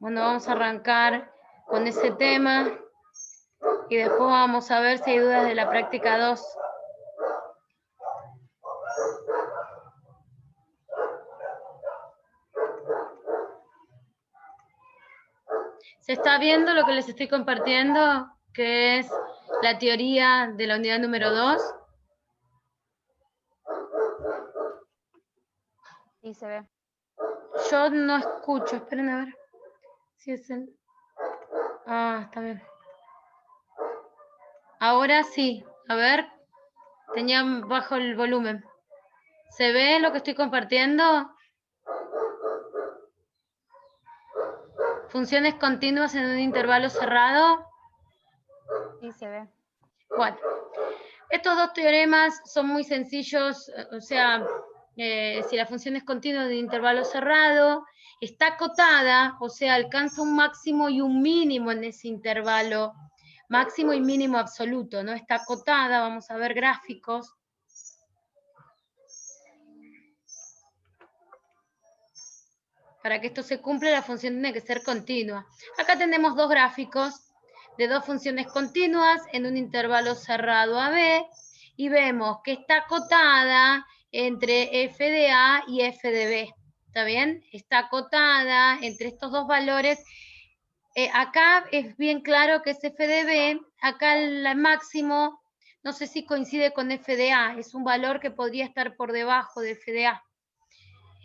Bueno, vamos a arrancar con ese tema y después vamos a ver si hay dudas de la práctica 2. ¿Se está viendo lo que les estoy compartiendo? Que es la teoría de la unidad número 2. Sí, se ve. Yo no escucho, esperen a ver si es el... Ah, está bien. Ahora sí, a ver, tenía bajo el volumen. ¿Se ve lo que estoy compartiendo? Funciones continuas en un intervalo cerrado. Sí, se ve. Bueno, estos dos teoremas son muy sencillos, o sea, si la función es continua de un intervalo cerrado, está acotada, o sea, alcanza un máximo y un mínimo en ese intervalo, máximo y mínimo absoluto, ¿no? Está acotada, vamos a ver gráficos. Para que esto se cumpla, la función tiene que ser continua. Acá tenemos dos gráficos de dos funciones continuas en un intervalo cerrado AB, y vemos que está acotada entre f de A y f de B. ¿Está bien? Está acotada entre estos dos valores. Acá es bien claro que es f de B, acá el máximo, no sé si coincide con f de A, es un valor que podría estar por debajo de f de A.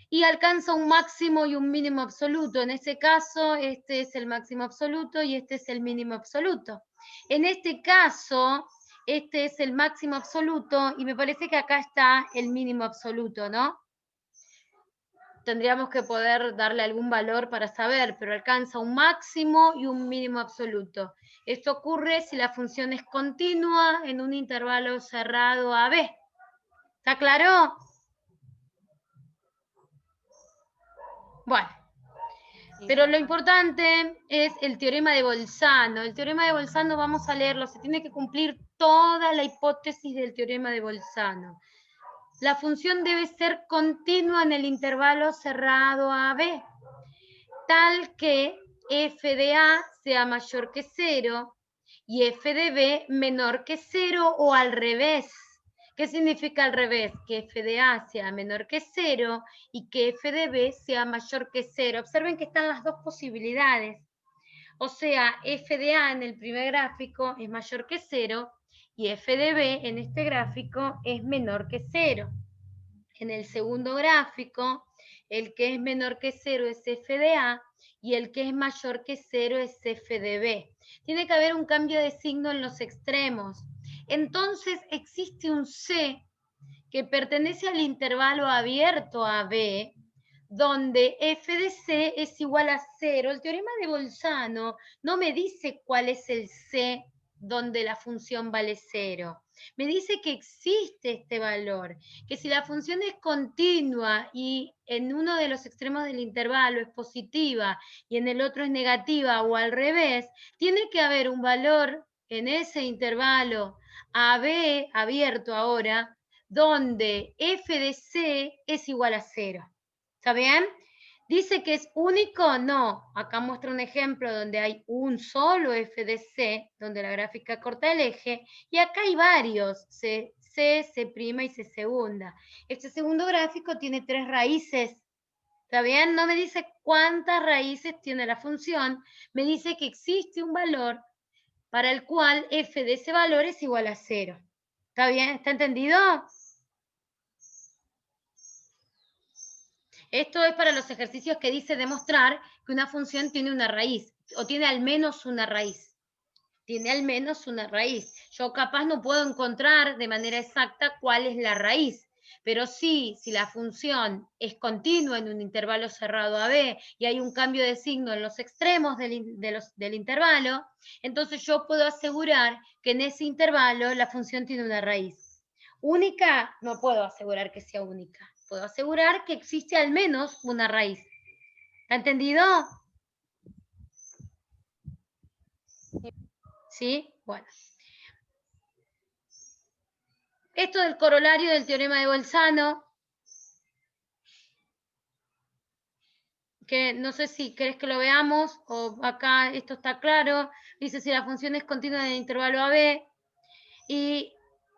Y alcanza un máximo y un mínimo absoluto. En ese caso, este es el máximo absoluto y este es el mínimo absoluto. En este caso, este es el máximo absoluto y me parece que acá está el mínimo absoluto, ¿no? Tendríamos que poder darle algún valor para saber, pero alcanza un máximo y un mínimo absoluto. Esto ocurre si la función es continua en un intervalo cerrado AB. ¿Está claro? Bueno. Pero lo importante es el teorema de Bolzano. El teorema de Bolzano, vamos a leerlo, se tiene que cumplir toda la hipótesis del teorema de Bolzano. La función debe ser continua en el intervalo cerrado AB, tal que f de A sea mayor que 0 y f de B menor que 0 o al revés. ¿Qué significa al revés? Que f de A sea menor que 0 y que f de B sea mayor que 0. Observen que están las dos posibilidades. O sea, f de A en el primer gráfico es mayor que 0 y f de B en este gráfico es menor que 0. En el segundo gráfico, el que es menor que 0 es f de A y el que es mayor que 0 es f de B. Tiene que haber un cambio de signo en los extremos. Entonces existe un C que pertenece al intervalo abierto a B, donde f de C es igual a 0. El teorema de Bolzano no me dice cuál es el C donde la función vale 0. Me dice que existe este valor, que si la función es continua y en uno de los extremos del intervalo es positiva y en el otro es negativa o al revés, tiene que haber un valor en ese intervalo AB abierto ahora, donde f de C es igual a 0. ¿Está bien? ¿Dice que es único? No. Acá muestra un ejemplo donde hay un solo f de C, donde la gráfica corta el eje, y acá hay varios, C, C' y C segunda. Este segundo gráfico tiene 3 raíces. ¿Está bien? No me dice cuántas raíces tiene la función, me dice que existe un valor para el cual f de ese valor es igual a 0. ¿Está bien? ¿Está entendido? Esto es para los ejercicios que dice demostrar que una función tiene una raíz, o tiene al menos una raíz. Tiene al menos una raíz. Yo capaz no puedo encontrar de manera exacta cuál es la raíz, pero sí, si la función es continua en un intervalo cerrado AB y hay un cambio de signo en los extremos del intervalo, entonces yo puedo asegurar que en ese intervalo la función tiene una raíz. Única, no puedo asegurar que sea única. Puedo asegurar que existe al menos una raíz. ¿Está entendido? ¿Sí? Bueno. Esto del corolario del teorema de Bolzano. que no sé si querés que lo veamos, o acá esto está claro, dice si la función es continua en el intervalo AB, y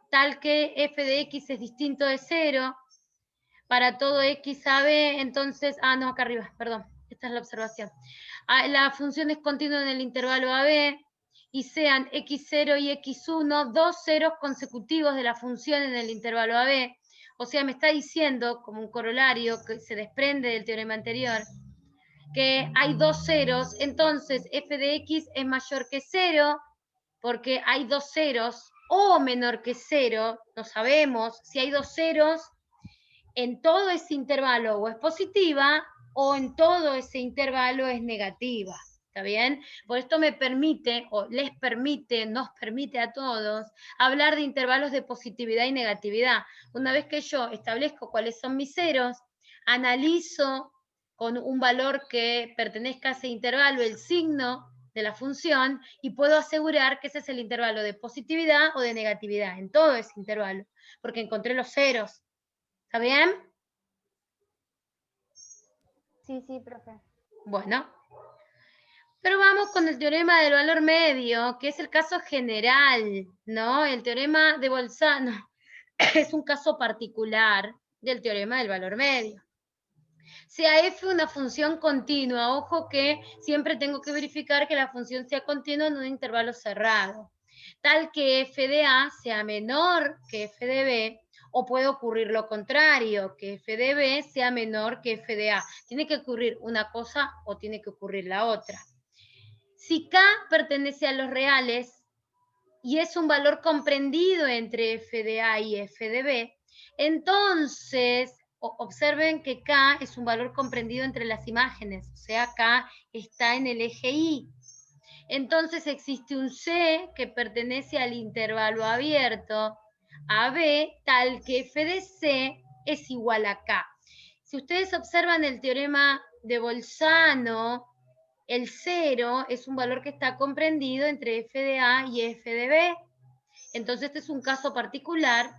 tal que f de x es distinto de 0, para todo x a b, entonces, no, acá arriba, perdón, esta es la observación. La función es continua en el intervalo AB, y sean x0 y x1, dos ceros consecutivos de la función en el intervalo AB. O sea, me está diciendo, como un corolario que se desprende del teorema anterior, que hay dos ceros, entonces f de x es mayor que 0, porque hay dos ceros, o menor que 0, no sabemos. Si hay dos ceros, en todo ese intervalo o es positiva, o en todo ese intervalo es negativa. ¿Está bien? Por esto me permite, o les permite, nos permite a todos, hablar de intervalos de positividad y negatividad. Una vez que yo establezco cuáles son mis ceros, analizo con un valor que pertenezca a ese intervalo el signo de la función, y puedo asegurar que ese es el intervalo de positividad o de negatividad, en todo ese intervalo, porque encontré los ceros. ¿Está bien? Sí, sí, profe. Bueno. Pero vamos con el teorema del valor medio, que es el caso general, ¿no? El teorema de Bolzano es un caso particular del teorema del valor medio. Sea f una función continua, ojo que siempre tengo que verificar que la función sea continua en un intervalo cerrado, tal que f de a sea menor que f de b, o puede ocurrir lo contrario, que f de b sea menor que f de a. Tiene que ocurrir una cosa o tiene que ocurrir la otra. Si k pertenece a los reales y es un valor comprendido entre f de a y f de b, entonces observen que k es un valor comprendido entre las imágenes, o sea, k está en el eje y. Entonces existe un c que pertenece al intervalo abierto AB, tal que f de c es igual a k. Si ustedes observan el teorema de Bolzano, el 0 es un valor que está comprendido entre f de a y f de b. Entonces este es un caso particular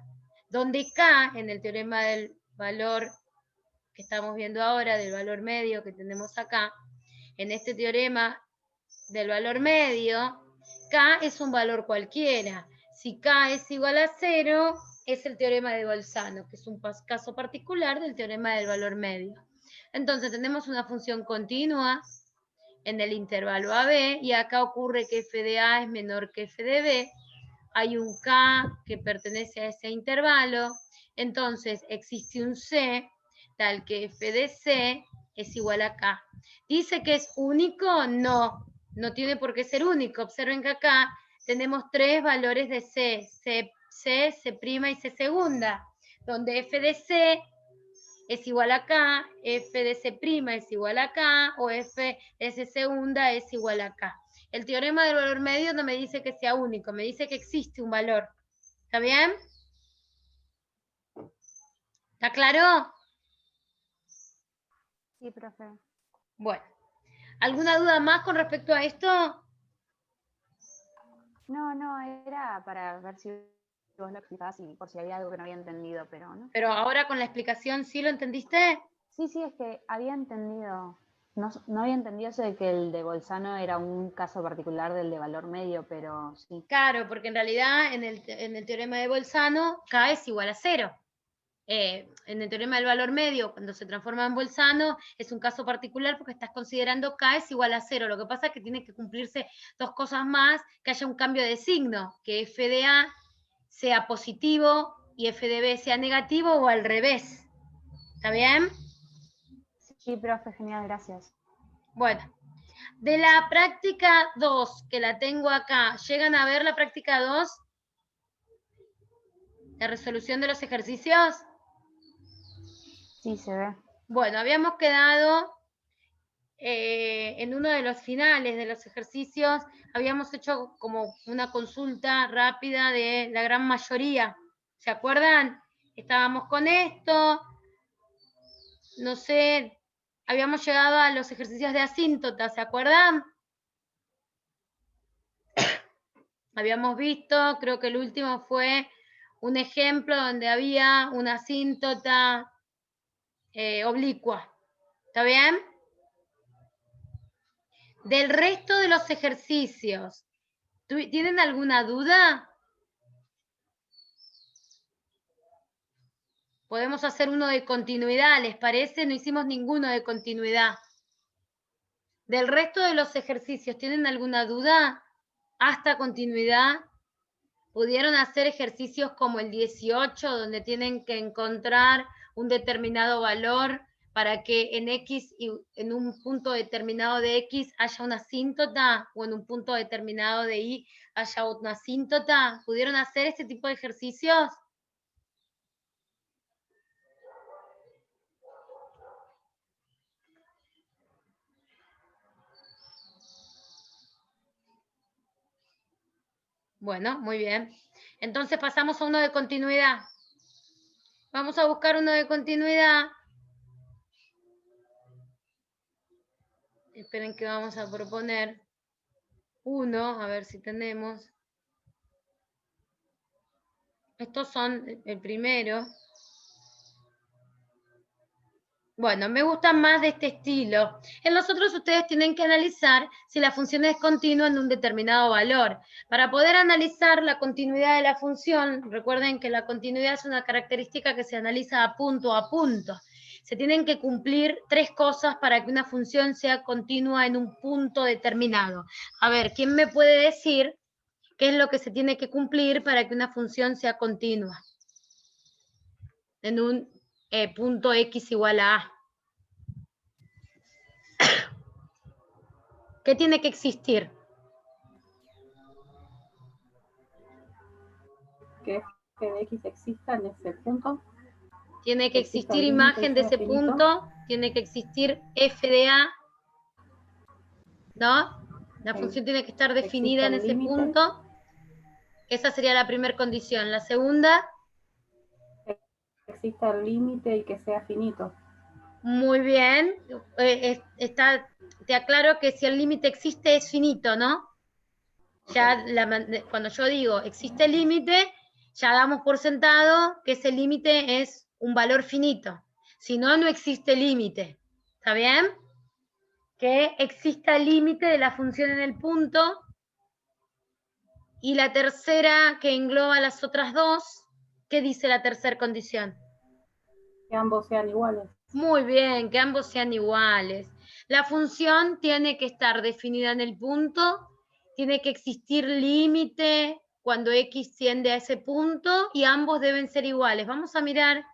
donde k, en el teorema del valor que estamos viendo ahora, del valor medio que tenemos acá, en este teorema del valor medio, k es un valor cualquiera. Si k es igual a 0, es el teorema de Bolzano, que es un caso particular del teorema del valor medio. Entonces tenemos una función continua en el intervalo AB, y acá ocurre que f de a es menor que f de b. Hay un k que pertenece a ese intervalo, entonces existe un c tal que f de c es igual a k. ¿Dice que es único? No, no tiene por qué ser único. Observen que acá tenemos tres valores de c, c, c' y c segunda, donde f de c es igual a k, f de c' es igual a k, o f de c segunda es igual a k. El teorema del valor medio no me dice que sea único, me dice que existe un valor. ¿Está bien? ¿Está claro? Sí, profe. Bueno. ¿Alguna duda más con respecto a esto? No, no, era para ver si vos lo explicabas y por si había algo que no había entendido, pero no. Pero ahora con la explicación, ¿sí lo entendiste? Sí, sí, es que había entendido, no había entendido eso de que el de Bolzano era un caso particular del de valor medio, pero sí. Claro, porque en realidad en el teorema de Bolzano, k es igual a 0. En el teorema del valor medio, cuando se transforma en Bolzano, es un caso particular porque estás considerando k es igual a 0. Lo que pasa es que tiene que cumplirse dos cosas más, que haya un cambio de signo, que f de a sea positivo y f de b sea negativo, o al revés. ¿Está bien? Sí, profe, genial, gracias. Bueno, de la práctica 2, que la tengo acá, ¿llegan a ver la práctica 2? ¿La resolución de los ejercicios? Sí, se ve. Bueno, habíamos quedado en uno de los finales de los ejercicios, habíamos hecho como una consulta rápida de la gran mayoría. ¿Se acuerdan? Estábamos con esto, no sé, habíamos llegado a los ejercicios de asíntota, ¿se acuerdan? Habíamos visto, creo que el último fue un ejemplo donde había una asíntota oblicua. ¿Está bien? Del resto de los ejercicios, ¿tienen alguna duda? Podemos hacer uno de continuidad, ¿les parece? No hicimos ninguno de continuidad. Del resto de los ejercicios, ¿tienen alguna duda? Hasta continuidad. Pudieron hacer ejercicios como el 18, donde tienen que encontrar un determinado valor para que en X y en un punto determinado de X haya una asíntota, o en un punto determinado de Y haya una asíntota. ¿Pudieron hacer este tipo de ejercicios? Bueno, muy bien. Entonces pasamos a uno de continuidad. Vamos a buscar uno de continuidad. Esperen que vamos a proponer uno, a ver si tenemos. Estos son el primero. Bueno, me gustan más de este estilo. En los otros ustedes tienen que analizar si la función es continua en un determinado valor. Para poder analizar la continuidad de la función, recuerden que la continuidad es una característica que se analiza a punto a punto. Se tienen que cumplir 3 cosas para que una función sea continua en un punto determinado. A ver, ¿quién me puede decir qué es lo que se tiene que cumplir para que una función sea continua en un punto X igual a A? ¿Qué tiene que existir? Que f de x exista en ese punto. Tiene que existir imagen de ese punto, tiene que existir f de a, ¿no? La función tiene que estar definida en ese punto. Esa sería la primera condición. La segunda, exista el límite y que sea finito. Muy bien. Te aclaro que si el límite existe es finito, ¿no? Ya cuando yo digo existe límite, ya damos por sentado que ese límite es un valor finito. Si no, no existe límite. ¿Está bien? Que exista el límite de la función en el punto. Y la tercera, que engloba las otras dos, ¿qué dice la tercera condición? Que ambos sean iguales. Muy bien, que ambos sean iguales. La función tiene que estar definida en el punto, tiene que existir límite cuando x tiende a ese punto y ambos deben ser iguales. Vamos a mirar,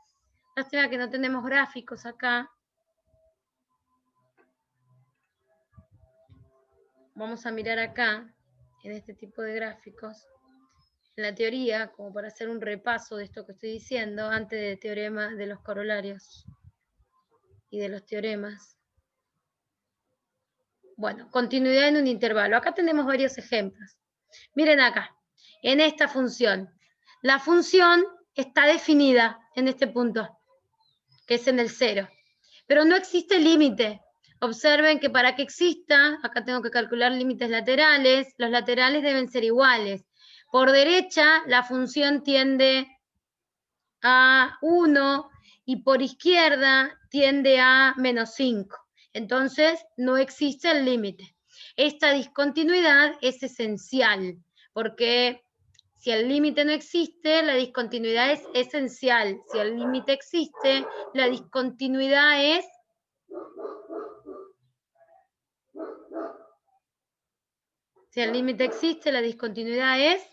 lástima que no tenemos gráficos acá. Vamos a mirar acá, en este tipo de gráficos, en la teoría, como para hacer un repaso de esto que estoy diciendo, antes del teorema de los corolarios y de los teoremas. Bueno, continuidad en un intervalo. Acá tenemos varios ejemplos. Miren acá, en esta función. La función está definida en este punto, que es en el 0. Pero no existe límite. Observen que para que exista, acá tengo que calcular límites laterales, los laterales deben ser iguales. Por derecha, la función tiende a 1 y por izquierda tiende a menos 5. Entonces, no existe el límite. Esta discontinuidad es esencial, porque si el límite no existe, la discontinuidad es esencial. Si el límite existe, la discontinuidad es... Si el límite existe, la discontinuidad es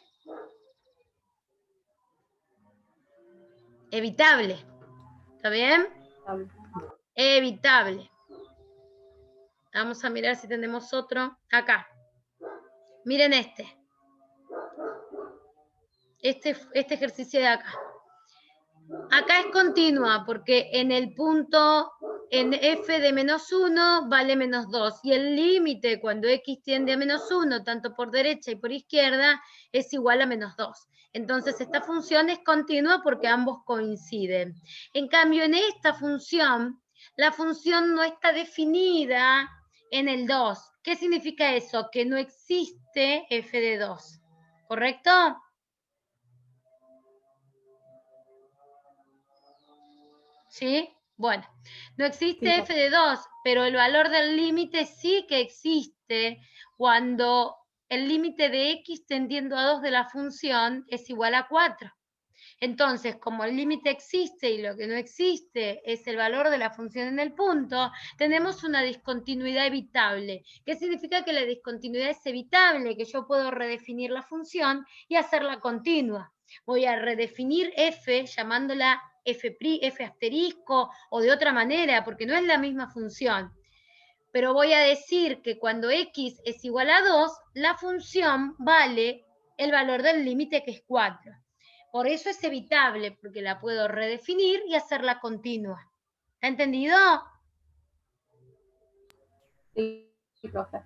evitable. ¿Está bien? Evitable. Vamos a mirar si tenemos otro. Acá. Miren este. Este ejercicio de acá. Acá es continua porque en el punto, en f de menos 1 vale menos 2. Y el límite cuando x tiende a menos 1, tanto por derecha y por izquierda, es igual a menos 2. Entonces esta función es continua porque ambos coinciden. En cambio, en esta función, la función no está definida en el 2. ¿Qué significa eso? Que no existe f de 2. ¿Correcto? ¿Sí? Bueno, no existe Sí, f de 2, pero el valor del límite sí que existe cuando el límite de x tendiendo a 2 de la función es igual a 4. Entonces, como el límite existe y lo que no existe es el valor de la función en el punto, tenemos una discontinuidad evitable. ¿Qué significa que la discontinuidad es evitable? Que yo puedo redefinir la función y hacerla continua. Voy a redefinir f llamándola f asterisco o de otra manera, porque no es la misma función. Pero voy a decir que cuando x es igual a 2, la función vale el valor del límite que es 4. Por eso es evitable, porque la puedo redefinir y hacerla continua. ¿Está entendido? sí, profe.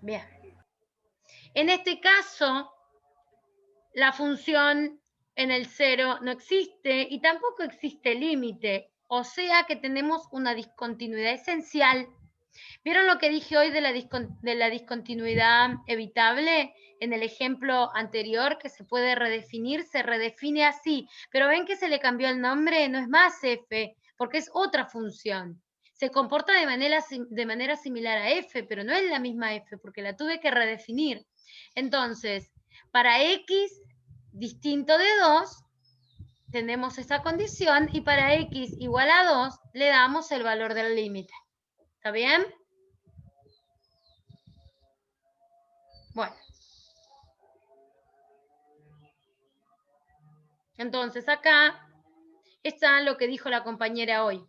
Bien. En este caso, la función en el 0 no existe y tampoco existe límite, o sea que tenemos una discontinuidad esencial. ¿Vieron lo que dije hoy de la discontinuidad evitable? En el ejemplo anterior, que se puede redefinir, se redefine así, pero ven que se le cambió el nombre, no es más f, porque es otra función. Se comporta de manera similar a f, pero no es la misma f, porque la tuve que redefinir. Entonces, para x distinto de 2, tenemos esa condición, y para x igual a 2, le damos el valor del límite. ¿Está bien? Bueno. Entonces acá está lo que dijo la compañera hoy.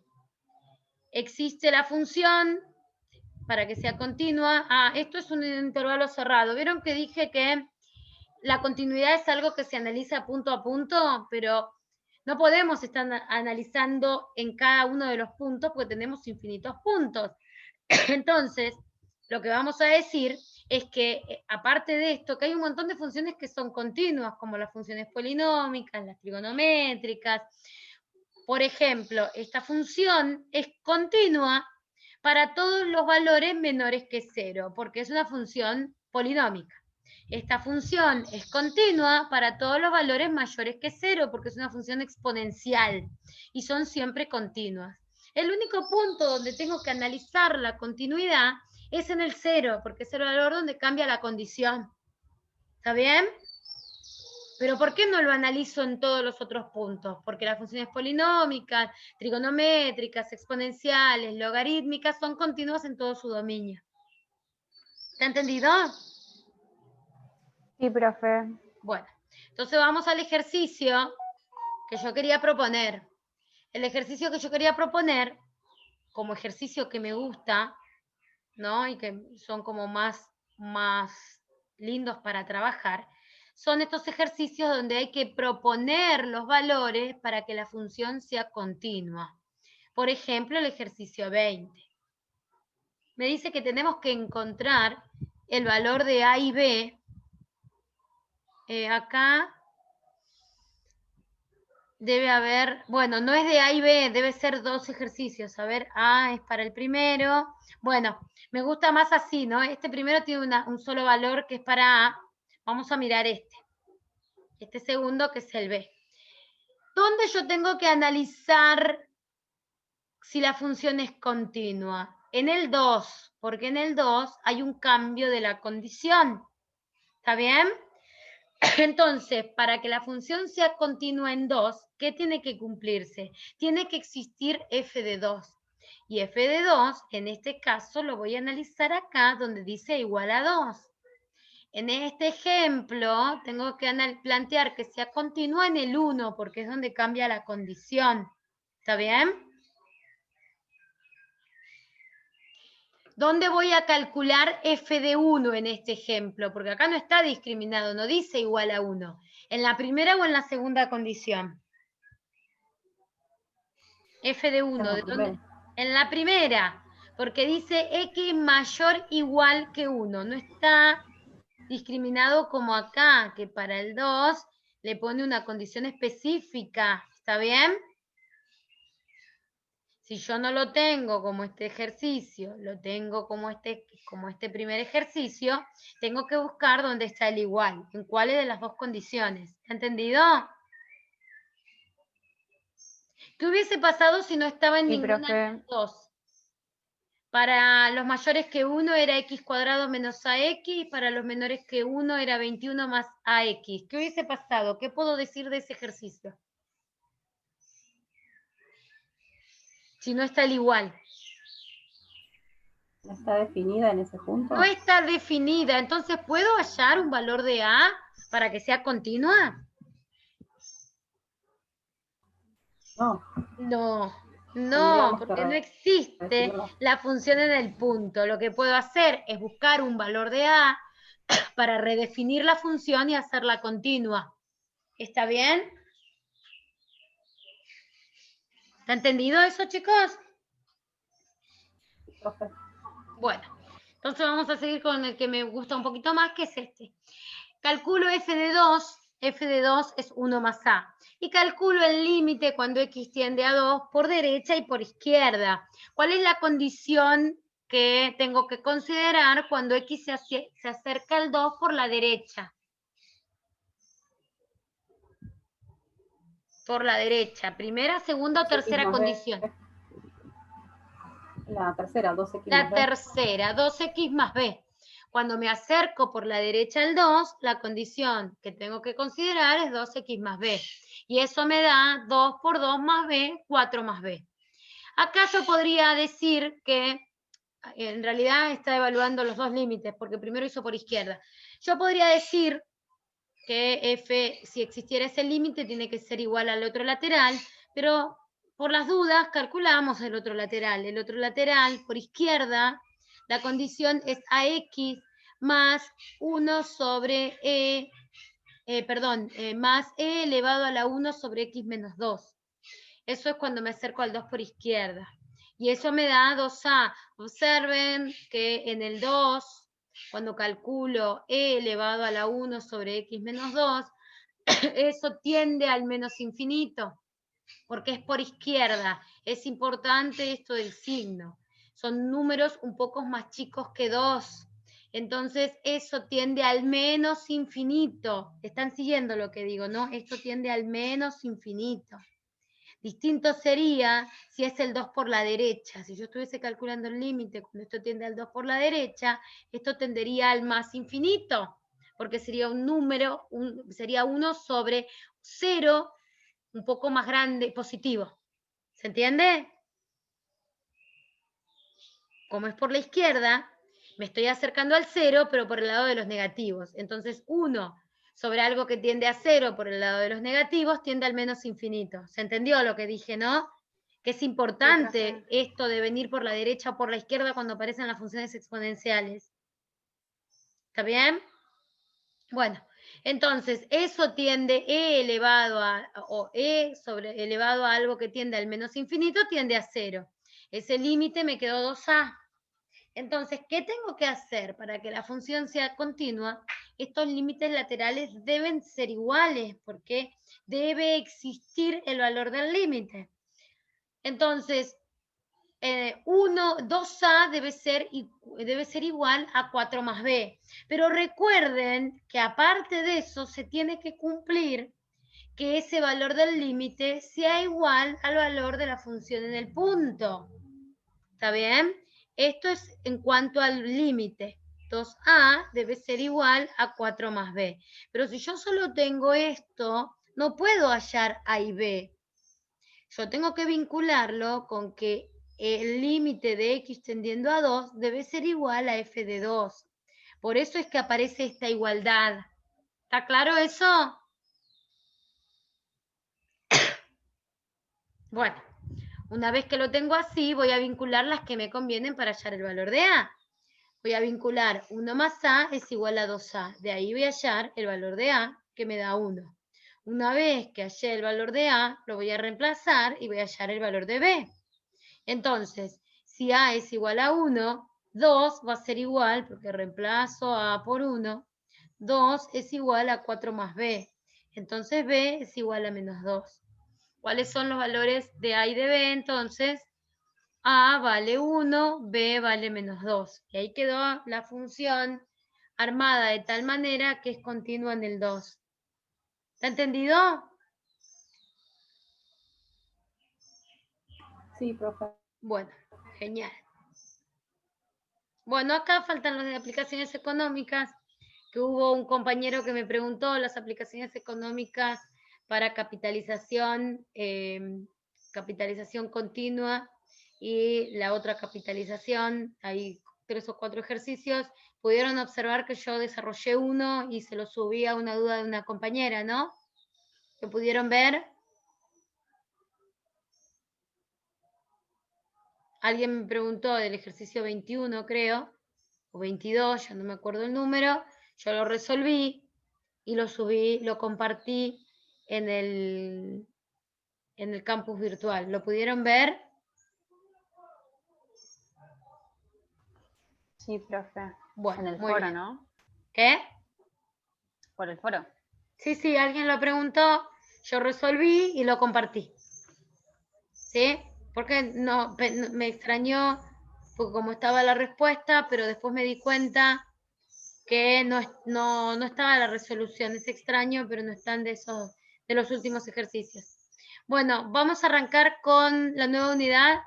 Existe la función para que sea continua. Esto es un intervalo cerrado. ¿Vieron que dije que la continuidad es algo que se analiza punto a punto? Pero no podemos estar analizando en cada uno de los puntos porque tenemos infinitos puntos. Entonces, lo que vamos a decir es que, aparte de esto, que hay un montón de funciones que son continuas, como las funciones polinómicas, las trigonométricas. Por ejemplo, esta función es continua para todos los valores menores que 0, porque es una función polinómica. Esta función es continua para todos los valores mayores que 0, porque es una función exponencial y son siempre continuas. El único punto donde tengo que analizar la continuidad es en el 0, porque es el valor donde cambia la condición. ¿Está bien? Pero ¿por qué no lo analizo en todos los otros puntos? Porque las funciones polinómicas, trigonométricas, exponenciales, logarítmicas son continuas en todo su dominio. ¿Está entendido? Sí, profe. Bueno, entonces vamos al ejercicio que yo quería proponer. El ejercicio que yo quería proponer, como ejercicio que me gusta, ¿no? Y que son como más lindos para trabajar, son estos ejercicios donde hay que proponer los valores para que la función sea continua. Por ejemplo, el ejercicio 20. Me dice que tenemos que encontrar el valor de A y B. Acá debe haber, bueno, no es de A y B, debe ser 2 ejercicios. A ver, A es para el primero. Bueno, me gusta más así, ¿no? Este primero tiene un solo valor que es para A. Vamos a mirar este. Este segundo que es el B. ¿Dónde yo tengo que analizar si la función es continua? En el 2, porque en el 2 hay un cambio de la condición. ¿Está bien? Entonces, para que la función sea continua en 2, ¿qué tiene que cumplirse? Tiene que existir f de 2. Y f de 2, en este caso, lo voy a analizar acá, donde dice igual a 2. En este ejemplo, tengo que plantear que sea continua en el 1, porque es donde cambia la condición. ¿Está bien? ¿Dónde voy a calcular f de 1 en este ejemplo? Porque acá no está discriminado, no dice igual a 1. ¿En la primera o en la segunda condición? F de 1, ¿de dónde? En la primera, porque dice x mayor igual que 1. No está discriminado como acá, que para el 2 le pone una condición específica. ¿Está bien? Si yo no lo tengo como este ejercicio, lo tengo como este primer ejercicio, tengo que buscar dónde está el igual, en cuáles de las dos condiciones. ¿Entendido? ¿Qué hubiese pasado si no estaba en Sí, ninguna de profe. las dos? Para los mayores que 1 era x cuadrado menos ax, y para los menores que 1 era 21 más ax. ¿Qué hubiese pasado? ¿Qué puedo decir de ese ejercicio? Si no está el igual. ¿No está definida en ese punto? No está definida, entonces ¿puedo hallar un valor de a para que sea continua? No. No, Tendríamos que porque no existe redefinirlo. la función en el punto. Lo que puedo hacer es buscar un valor de a para redefinir la función y hacerla continua. ¿Está bien? ¿Está entendido eso, chicos? Profe. Bueno, entonces vamos a seguir con el que me gusta un poquito más, que es este. Calculo f de 2 es 1 más a. Y calculo el límite cuando x tiende a 2 por derecha y por izquierda. ¿Cuál es la condición que tengo que considerar cuando x se acerca al 2 por la derecha? Por la derecha. Primera, segunda o 2x tercera más B. condición. La tercera, 2x La más B. tercera, 2x más b. Cuando me acerco por la derecha al 2, la condición que tengo que considerar es 2x más b. Y eso me da 2 por 2 más b, 4 más b. Acá yo podría decir que en realidad está evaluando los dos límites, porque primero hizo por izquierda. Yo podría decir que f, si existiera ese límite, tiene que ser igual al otro lateral, pero por las dudas calculamos el otro lateral. El otro lateral, por izquierda, la condición es ax más 1 sobre más e elevado a la 1 sobre x menos 2. Eso es cuando me acerco al 2 por izquierda. Y eso me da 2a. Observen que en el 2, cuando calculo e elevado a la 1 sobre x menos 2, eso tiende al menos infinito, porque es por izquierda. Es importante esto del signo. Son números un poco más chicos que 2. Entonces, eso tiende al menos infinito. Están siguiendo lo que digo, ¿no? Esto tiende al menos infinito. Distinto sería si es el 2 por la derecha. Si yo estuviese calculando el límite cuando esto tiende al 2 por la derecha, esto tendería al más infinito, porque sería un número, sería 1 sobre 0, un poco más grande, positivo. ¿Se entiende? Como es por la izquierda, me estoy acercando al 0, pero por el lado de los negativos. Entonces, 1 sobre algo que tiende a 0 por el lado de los negativos tiende al menos infinito. ¿Se entendió lo que dije, no? Que es importante esto de venir por la derecha o por la izquierda cuando aparecen las funciones exponenciales. ¿Está bien? Bueno, entonces, eso tiende e elevado a, o e sobre elevado a algo que tiende al menos infinito, tiende a 0. Ese límite me quedó 2a. Entonces, ¿qué tengo que hacer para que la función sea continua? Estos límites laterales deben ser iguales, porque debe existir el valor del límite. Entonces, 2a debe ser igual a 4 más b. Pero recuerden que aparte de eso, se tiene que cumplir que ese valor del límite sea igual al valor de la función en el punto. ¿Está bien? Esto es en cuanto al límite. 2a debe ser igual a 4 más b. Pero si yo solo tengo esto, no puedo hallar a y b. Yo tengo que vincularlo con que el límite de x tendiendo a 2 debe ser igual a f de 2. Por eso es que aparece esta igualdad. ¿Está claro eso? Bueno, una vez que lo tengo así, voy a vincular las que me convienen para hallar el valor de a. Voy a vincular 1 más a es igual a 2a. De ahí voy a hallar el valor de a, que me da 1. Una vez que hallé el valor de a, lo voy a reemplazar y voy a hallar el valor de b. Entonces, si a es igual a 1, 2 va a ser igual, porque reemplazo a por 1, 2 es igual a 4 más b. Entonces b es igual a menos 2. ¿Cuáles son los valores de a y de b? Entonces, a vale 1, b vale menos 2. Y ahí quedó la función armada de tal manera que es continua en el 2. ¿Está entendido? Sí, profe. Bueno, genial. Bueno, acá faltan los de aplicaciones económicas, que hubo un compañero que me preguntó las aplicaciones económicas para capitalización, capitalización continua y la otra capitalización. Hay 3 o 4 ejercicios. Pudieron observar que yo desarrollé uno y se lo subí a una duda de una compañera, ¿no? ¿Lo pudieron ver? Alguien me preguntó del ejercicio 21, creo, o 22, ya no me acuerdo el número. Yo lo resolví y lo subí, lo compartí en el campus virtual. ¿Lo pudieron ver? Sí, profe. Bueno, En el muy foro, bien. ¿no? ¿Qué? Por el foro. Sí, alguien lo preguntó, yo resolví y lo compartí. ¿Sí? Porque no, me extrañó, porque como estaba la respuesta, pero después me di cuenta que no estaba la resolución. Es extraño, pero no están de los últimos ejercicios. Bueno, vamos a arrancar con la nueva unidad,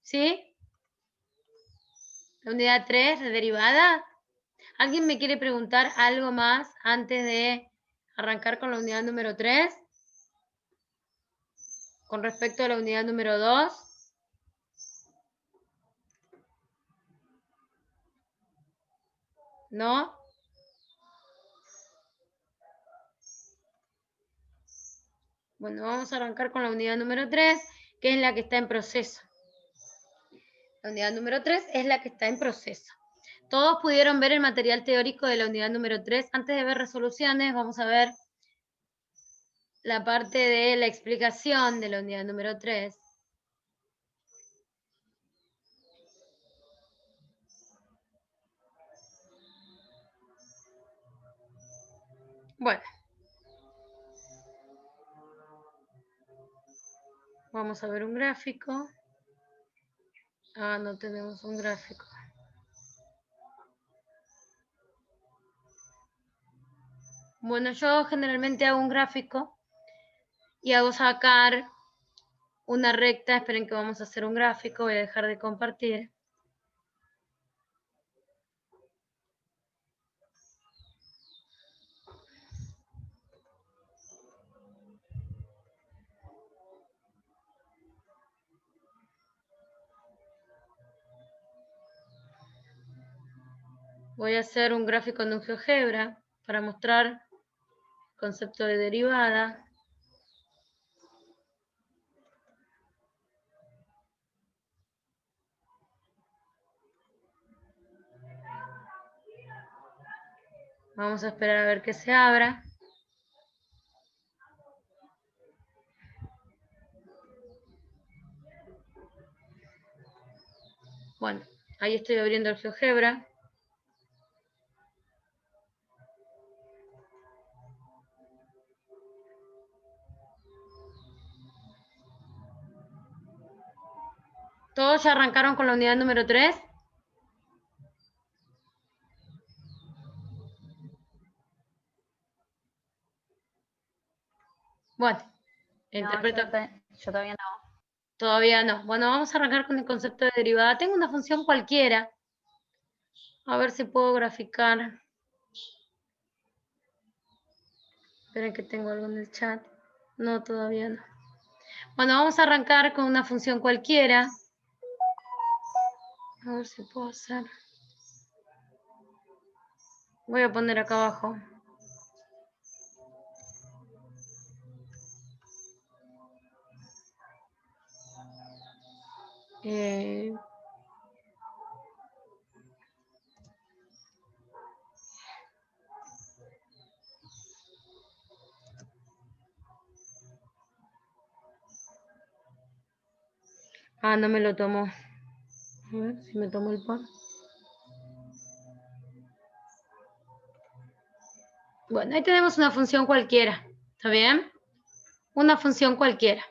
¿sí? La unidad 3, de derivada. ¿Alguien me quiere preguntar algo más antes de arrancar con la unidad número 3? Con respecto a la unidad número 2. ¿No? Bueno, vamos a arrancar con la unidad número 3, que es la que está en proceso. La unidad número 3 es la que está en proceso. Todos pudieron ver el material teórico de la unidad número 3. Antes de ver resoluciones, vamos a ver la parte de la explicación de la unidad número 3. Bueno. Vamos a ver un gráfico. Ah, no tenemos un gráfico. Bueno, yo generalmente hago un gráfico y hago sacar una recta. Esperen que vamos a hacer un gráfico. Voy a dejar de compartir. Voy a hacer un gráfico en un GeoGebra para mostrar el concepto de derivada. Vamos a esperar a ver que se abra. Bueno, ahí estoy abriendo el GeoGebra. ¿Todos ya arrancaron con la unidad número 3? Bueno, interpreto. Yo todavía no. Todavía no. Bueno, vamos a arrancar con el concepto de derivada. Tengo una función cualquiera. A ver si puedo graficar. Esperen que tengo algo en el chat. No, todavía no. Bueno, vamos a arrancar con una función cualquiera. A ver si puedo hacer. Voy a poner acá abajo. Ah, no me lo tomó. A ver si me tomo el pan. Bueno, ahí tenemos una función cualquiera. ¿Está bien? Una función cualquiera.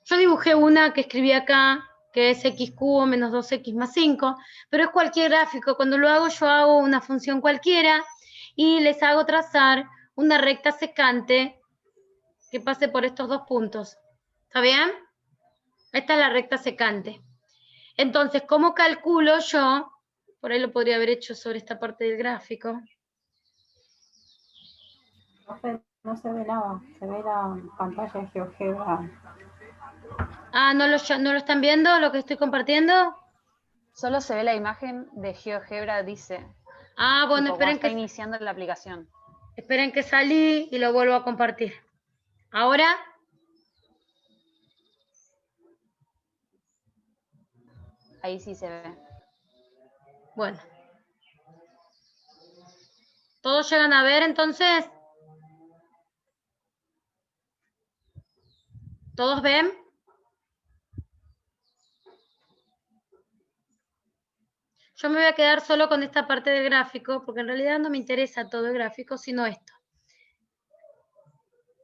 Yo dibujé una que escribí acá, que es x cubo menos 2x más 5, pero es cualquier gráfico. Cuando lo hago, yo hago una función cualquiera y les hago trazar una recta secante que pase por estos dos puntos. ¿Está bien? Esta es la recta secante. Entonces, ¿cómo calculo yo? Por ahí lo podría haber hecho sobre esta parte del gráfico. No se ve nada, se ve la pantalla de GeoGebra. Ah, ¿no lo están viendo lo que estoy compartiendo? Solo se ve la imagen de GeoGebra, dice. Ah, bueno, Tipo, cuando está iniciando la aplicación. Esperen que salí y lo vuelvo a compartir. ¿Ahora? Ahí sí se ve. Bueno. ¿Todos llegan a ver entonces? ¿Todos ven? Yo me voy a quedar solo con esta parte del gráfico, porque en realidad no me interesa todo el gráfico, sino esto.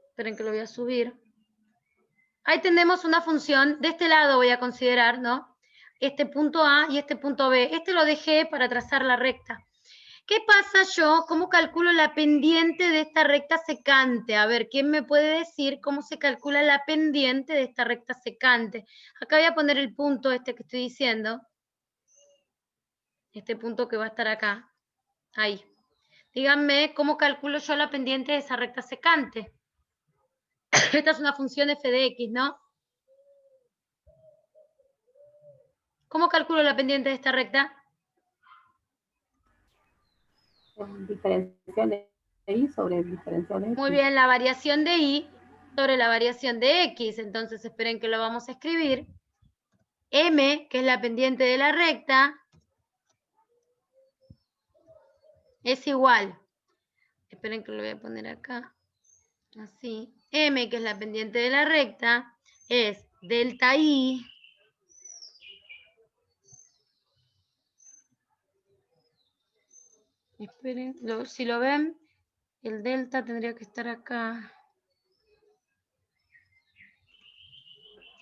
Esperen que lo voy a subir. Ahí tenemos una función, de este lado voy a considerar, ¿no? Este punto A y este punto B. Este lo dejé para trazar la recta. ¿Qué pasa yo? ¿Cómo calculo la pendiente de esta recta secante? A ver, ¿quién me puede decir cómo se calcula la pendiente de esta recta secante? Acá voy a poner el punto este que estoy diciendo. Este punto que va a estar acá. Ahí. Díganme cómo calculo yo la pendiente de esa recta secante. Esta es una función f de x, ¿no? ¿Cómo calculo la pendiente de esta recta? El diferencial de y sobre el diferencial de x. Muy bien, la variación de y sobre la variación de x. Entonces, esperen que lo vamos a escribir. M, que es la pendiente de la recta, es igual. Esperen que lo voy a poner acá. Así. M, que es la pendiente de la recta, es delta I esperen, si lo ven, el delta tendría que estar acá.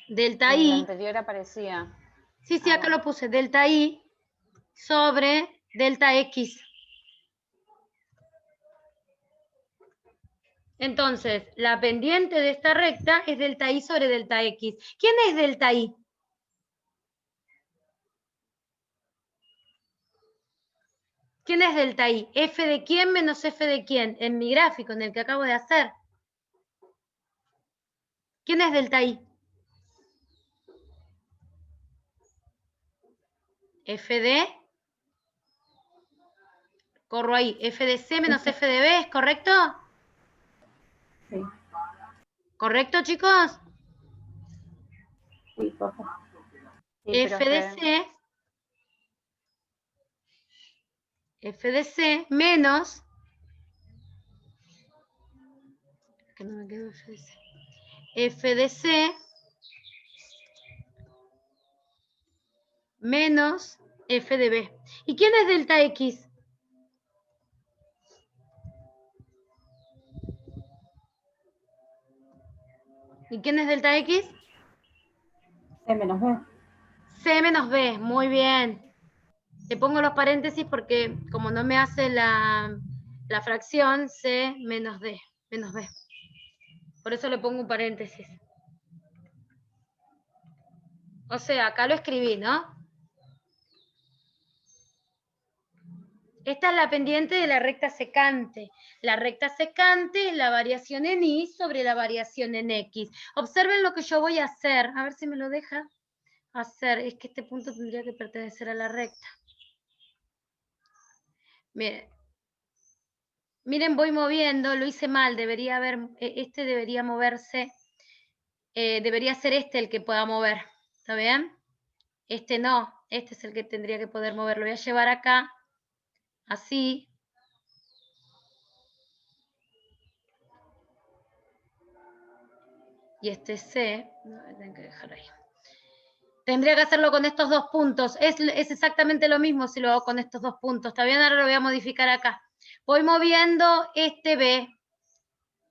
Delta En I. el anterior aparecía. Sí, acá lo puse. Delta I sobre delta X. Entonces, la pendiente de esta recta es delta I sobre delta X. ¿Quién es delta I? ¿Quién es delta I? ¿F de quién menos F de quién? En mi gráfico, en el que acabo de hacer. ¿Quién es delta I? F de... Corro ahí. F de C menos F de B, ¿es correcto? Sí. ¿Correcto, chicos? Sí, profe. Sí, F de C... F de C menos... Que no me quedó F de C. F de C menos F de B. ¿Y quién es delta X? ¿Y quién es delta X? C menos B. C menos B, muy bien. Le pongo los paréntesis porque como no me hace la fracción, C menos D, menos B. Por eso le pongo un paréntesis. O sea, acá lo escribí, ¿no? Esta es la pendiente de la recta secante. La recta secante es la variación en Y sobre la variación en X. Observen lo que yo voy a hacer. A ver si me lo deja hacer. Es que este punto tendría que pertenecer a la recta. Miren, voy moviendo, lo hice mal. Debería haber, este debería moverse. Debería ser este el que pueda mover. ¿Está bien? Este no. Este es el que tendría que poder mover. Lo voy a llevar acá. Así. Y este C, no, tengo que dejar ahí. Tendría que hacerlo con estos dos puntos. Es exactamente lo mismo si lo hago con estos dos puntos. ¿Está bien? Ahora lo voy a modificar acá. Voy moviendo este B.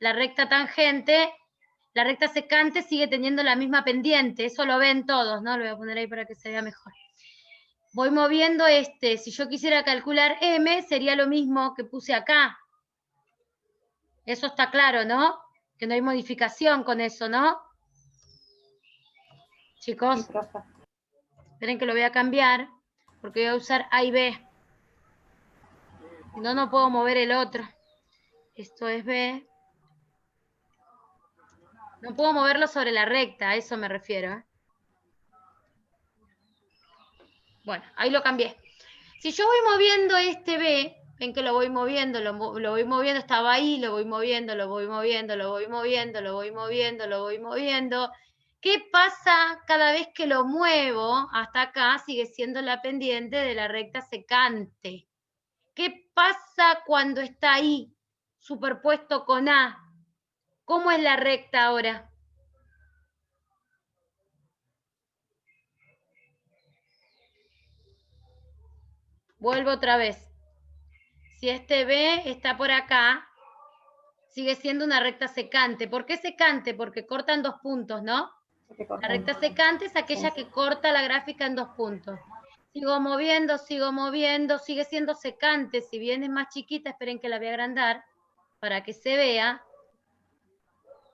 La recta tangente, la recta secante sigue teniendo la misma pendiente. Eso lo ven todos, ¿no? Lo voy a poner ahí para que se vea mejor. Voy moviendo este. Si yo quisiera calcular M, sería lo mismo que puse acá. Eso está claro, ¿no? Que no hay modificación con eso, ¿no? Chicos, Sí, profe. esperen que lo voy a cambiar, porque voy a usar A y B. Si no, no puedo mover el otro. Esto es B. No puedo moverlo sobre la recta, a eso me refiero, ¿eh? Bueno, ahí lo cambié. Si yo voy moviendo este B, ven que lo voy moviendo, lo voy moviendo, estaba ahí, lo voy moviendo, lo voy moviendo, lo voy moviendo, lo voy moviendo, lo voy moviendo. ¿Qué pasa cada vez que lo muevo? Hasta acá sigue siendo la pendiente de la recta secante. ¿Qué pasa cuando está ahí, superpuesto con A? ¿Cómo es la recta ahora? Vuelvo otra vez. Si este B está por acá, sigue siendo una recta secante. ¿Por qué secante? Porque cortan 2 puntos, ¿no? La recta secante es aquella que corta la gráfica en 2 puntos. Sigo moviendo, sigue siendo secante. Si bien es más chiquita, esperen que la voy a agrandar para que se vea.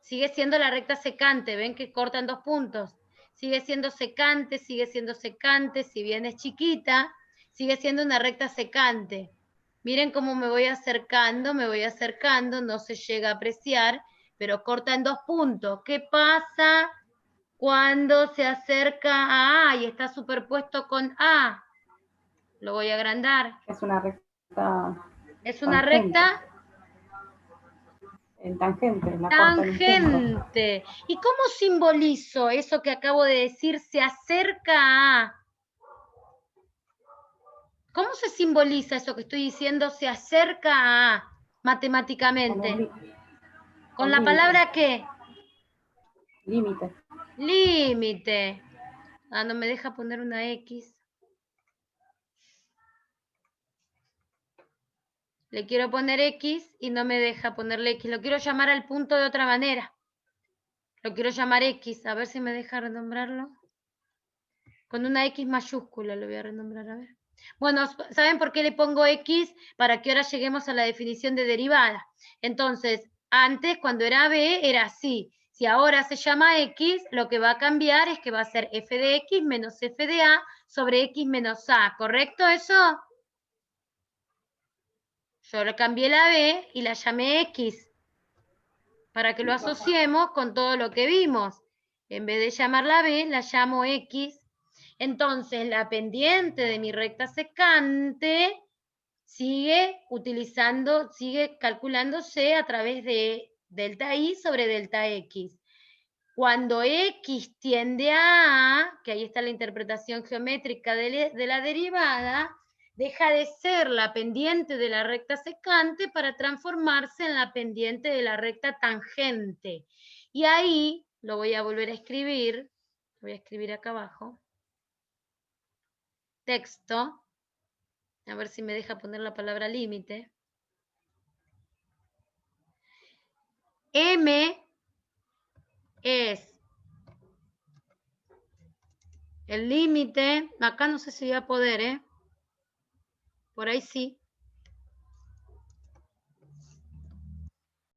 Sigue siendo la recta secante, ven que cortan 2 puntos. Sigue siendo secante, si bien es chiquita, sigue siendo una recta secante. Miren cómo me voy acercando, no se llega a apreciar, pero corta en 2 puntos. ¿Qué pasa cuando se acerca a A y está superpuesto con A? Lo voy a agrandar. Es una recta. Es una recta En tangente. tangente. ¿Y cómo simbolizo eso que acabo de decir? Se acerca a. ¿Cómo se simboliza eso que estoy diciendo? Se acerca a matemáticamente. ¿Con la palabra qué? Límite. Límite. Ah, no me deja poner una X. Le quiero poner X y no me deja ponerle X. Lo quiero llamar al punto de otra manera. Lo quiero llamar X. A ver si me deja renombrarlo. Con una X mayúscula lo voy a renombrar, a ver. Bueno, ¿saben por qué le pongo X? Para que ahora lleguemos a la definición de derivada. Entonces, antes, cuando era B, era así. Si ahora se llama X, lo que va a cambiar es que va a ser f de X menos f de A sobre X menos A. ¿Correcto eso? Yo le cambié la B y la llamé X. Para que lo asociemos con todo lo que vimos. En vez de llamarla B, la llamo X. Entonces, la pendiente de mi recta secante sigue calculándose a través de delta I sobre delta X. Cuando X tiende a A, que ahí está la interpretación geométrica de la derivada, deja de ser la pendiente de la recta secante para transformarse en la pendiente de la recta tangente. Y ahí lo voy a volver a escribir, voy a escribir acá abajo. Texto, a ver si me deja poner la palabra límite. M es el límite, acá no sé si voy a poder, por ahí sí.